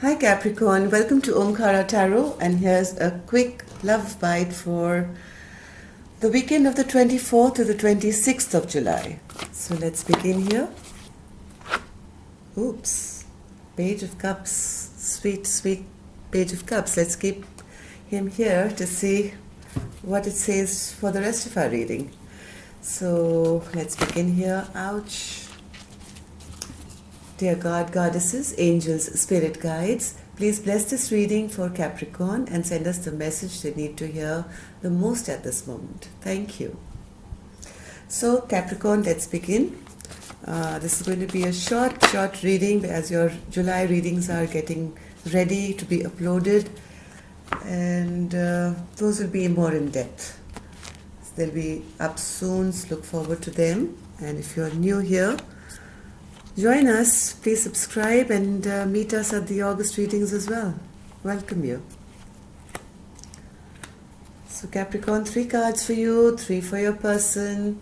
Hi Capricorn, welcome to Omkara Tarot, and here's a quick love bite for the weekend of the 24th to the 26th of July. So let's begin here. Oops, Page of Cups, sweet, sweet Page of Cups. Let's keep him here to see what it says for the rest of our reading. So let's begin here. Ouch. Dear God, goddesses, angels, spirit guides, please bless this reading for Capricorn and send us the message they need to hear the most at this moment. Thank you. So Capricorn, let's begin. This is going to be a short reading as your July readings are getting ready to be uploaded, and those will be more in depth. They'll be up soon, so look forward to them. And if you're new here, join us, please subscribe and meet us at the August readings as well. Welcome you. So Capricorn, 3 cards for you, 3 for your person,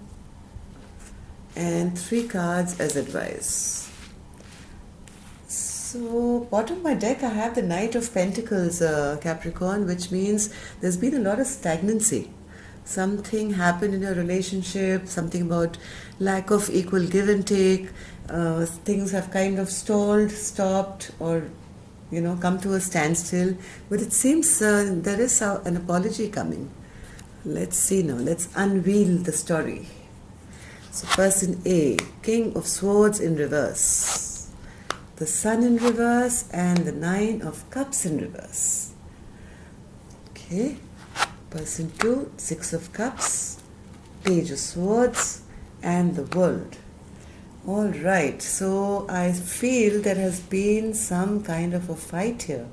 and 3 cards as advice. So bottom of my deck I have the Knight of Pentacles, Capricorn, which means there's been a lot of stagnancy. Something happened in your relationship, something about lack of equal give and take. Things have kind of stalled, stopped, or come to a standstill. But it seems there is an apology coming. Let's see now. Let's unveil the story. So person A, King of Swords in reverse, the Sun in reverse, and the 9 of Cups in reverse. Okay. Person 2, 6 of Cups, Page of Swords, and the World. Alright, so I feel there has been some kind of a fight here,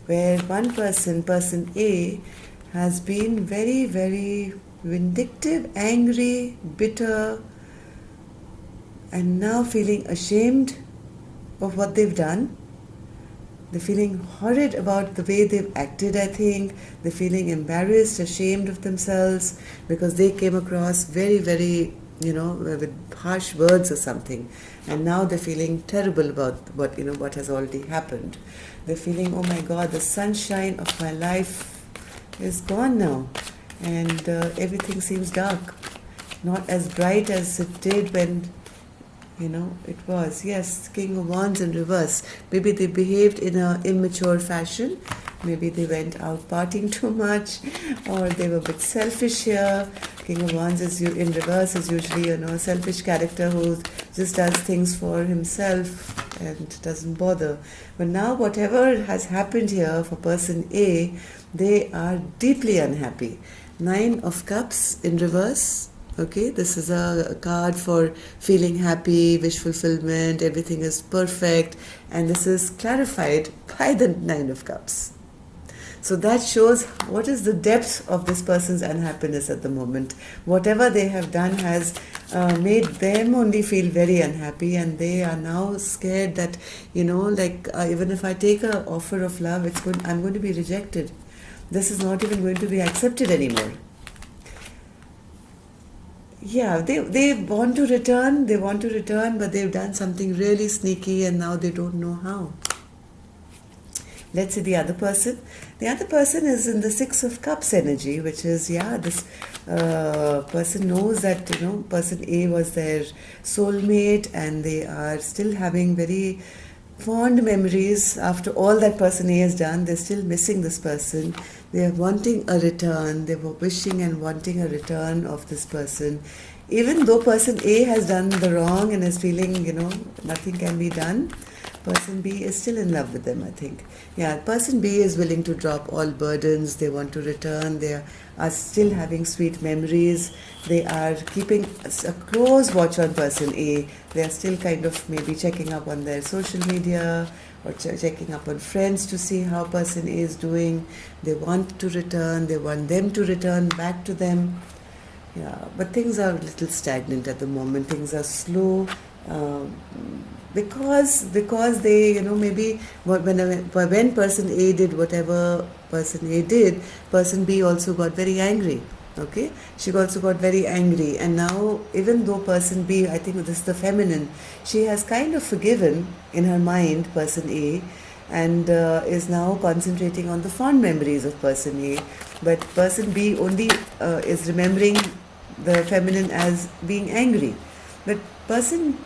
where one person, person A, has been very, very vindictive, angry, bitter, and now feeling ashamed of what they've done. They're feeling horrid about the way they've acted, I think. They're feeling embarrassed, ashamed of themselves because they came across very, very, with harsh words or something. And now they're feeling terrible about what has already happened. They're feeling, oh my God, the sunshine of my life is gone now. And everything seems dark. Not as bright as it did when it was. Yes, King of Wands in reverse. Maybe they behaved in an immature fashion. Maybe they went out partying too much, or they were a bit selfish here. King of Wands in reverse is usually, a selfish character who just does things for himself and doesn't bother. But now whatever has happened here for person A, they are deeply unhappy. 9 of Cups in reverse. Okay, this is a card for feeling happy, wish fulfillment, everything is perfect, and this is clarified by the 9 of Cups. So that shows what is the depth of this person's unhappiness at the moment. Whatever they have done has made them only feel very unhappy, and they are now scared that, even if I take an offer of love, I'm going to be rejected. This is not even going to be accepted anymore. Yeah, they want to return, but they've done something really sneaky and now they don't know how. Let's see the other person. The other person is in the 6 of Cups energy, which is, this person knows that, person A was their soulmate and they are still having very fond memories after all that person A has done. They're still missing this person. They are wanting a return. They were wishing and wanting a return of this person. Even though person A has done the wrong and is feeling, nothing can be done, person B is still in love with them, I think. Yeah, person B is willing to drop all burdens. They want to return. They are still having sweet memories. They are keeping a close watch on person A. They are still kind of maybe checking up on their social media or checking up on friends to see how person A is doing. They want to return. They want them to return back to them. Yeah, but things are a little stagnant at the moment. Things are slow. Because they, maybe when person A did whatever person A did, person B also got very angry. Okay, she also got very angry, and now even though person B, I think this is the feminine, she has kind of forgiven in her mind person A, and is now concentrating on the fond memories of person A, but person B only is remembering the feminine as being angry. But person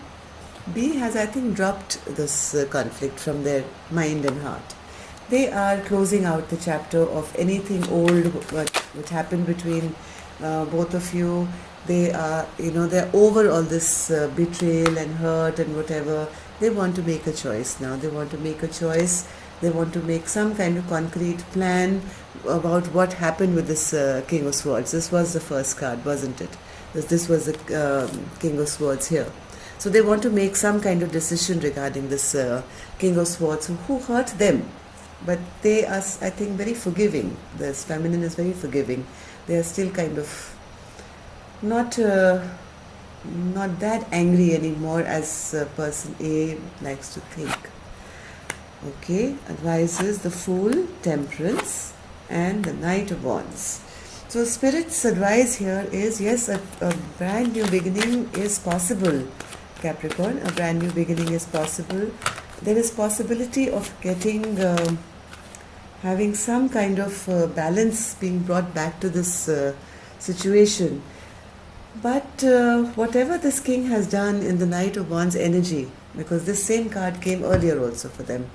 B has, I think, dropped this conflict from their mind and heart. They are closing out the chapter of anything old what happened between both of you. They are, they're over all this betrayal and hurt and whatever. They want to make a choice now. They want to make a choice. They want to make some kind of concrete plan about what happened with this King of Swords. This was the first card, wasn't it? This was the King of Swords here. So they want to make some kind of decision regarding this King of Swords who hurt them. But they are, I think, very forgiving. This feminine is very forgiving. They are still kind of not that angry anymore as person A likes to think. Okay, advises the Fool, Temperance, and the Knight of Wands. So Spirit's advice here is, yes, a brand new beginning is possible, Capricorn. A brand new beginning is possible. There is possibility of getting, having some kind of balance being brought back to this situation. But whatever this king has done in the Knight of Wands energy, because this same card came earlier also for them,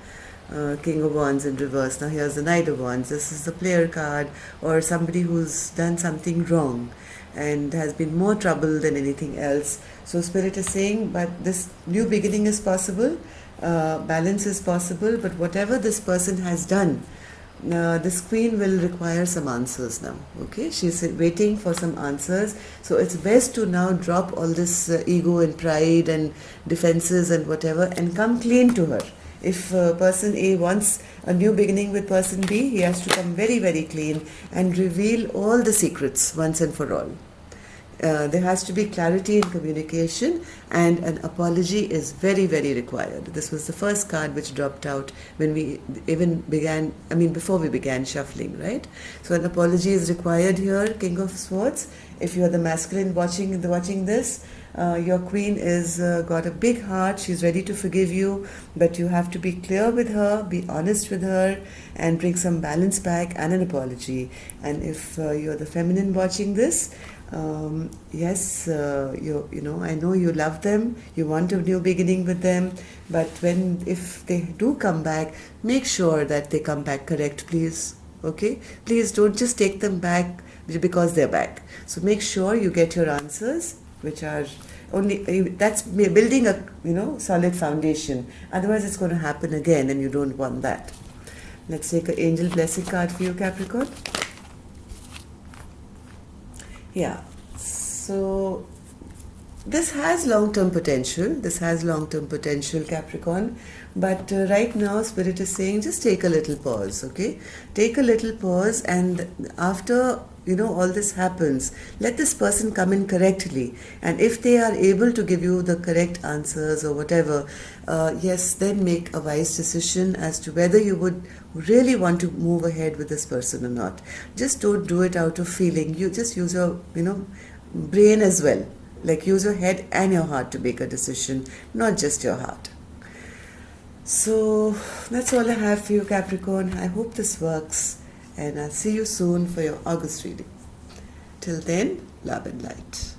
King of Wands in reverse. Now here's the Knight of Wands. This is the player card, or somebody who's done something wrong and has been more trouble than anything else. So Spirit is saying, but this new beginning is possible, balance is possible, but whatever this person has done, this queen will require some answers now. Okay, she's waiting for some answers. So it's best to now drop all this ego and pride and defenses and whatever and come clean to her. If person A wants a new beginning with person B, he has to come very, very clean and reveal all the secrets once and for all. There has to be clarity in communication, and an apology is very, very required. This was the first card which dropped out when we even began, before we began shuffling, right? So an apology is required here, King of Swords. If you are the masculine watching this, your queen is got a big heart. She's ready to forgive you, but you have to be clear with her, be honest with her, and bring some balance back and an apology. And if you're the feminine watching this, yes, I know you love them, you want a new beginning with them, but if they do come back, make sure that they come back correct, please. Okay, please don't just take them back because they're back. So make sure you get your answers, which are that's building a solid foundation. Otherwise it's going to happen again, and you don't want that. Let's take an angel blessing card for you, Capricorn. Yeah, so this has long-term potential. Capricorn. But right now, Spirit is saying just take a little pause, okay? Take a little pause, and after all this happens, let this person come in correctly. And if they are able to give you the correct answers or whatever, yes, then make a wise decision as to whether you would really want to move ahead with this person or not. Just don't do it out of feeling. You just use your, brain as well. Like use your head and your heart to make a decision, not just your heart. So that's all I have for you, Capricorn. I hope this works, and I'll see you soon for your August reading. Till then, love and light.